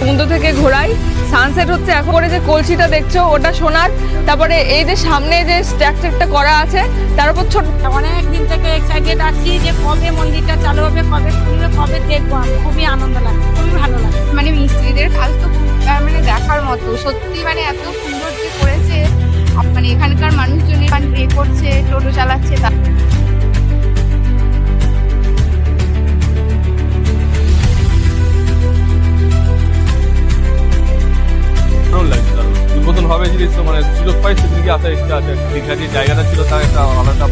সমুদ্র থেকে ঘোরাই। সানসেট হচ্ছে এখন করে, যে কলসিটা দেখছো ওটা সোনার। তারপরে এই যে সামনে যে স্ট্রাকচারটা করা আছে তার উপর ছোট, অনেক দিন থেকে এক্সাইটেড আছি যে কবে মন্দিরটা চালু হবে, কবে খুলবে, কবে দেখবো। আমি খুবই আনন্দ লাগে, খুবই ভালো লাগে। মানে মিস্ত্রিদের কাজ তো খুব মানে দেখার মতো, সত্যি মানে এত সুন্দর যে করেছে। মানে এখানকার মানুষজন প্রে করছে, টোটো চালাচ্ছে। ভালো লাগছে। উদ্বোধন হবে জিনিস, মানে সুযোগ পাই সেদিনকে আসার ইচ্ছা আছে। দীঘা যে জায়গাটা ছিল তার একটা আলাদা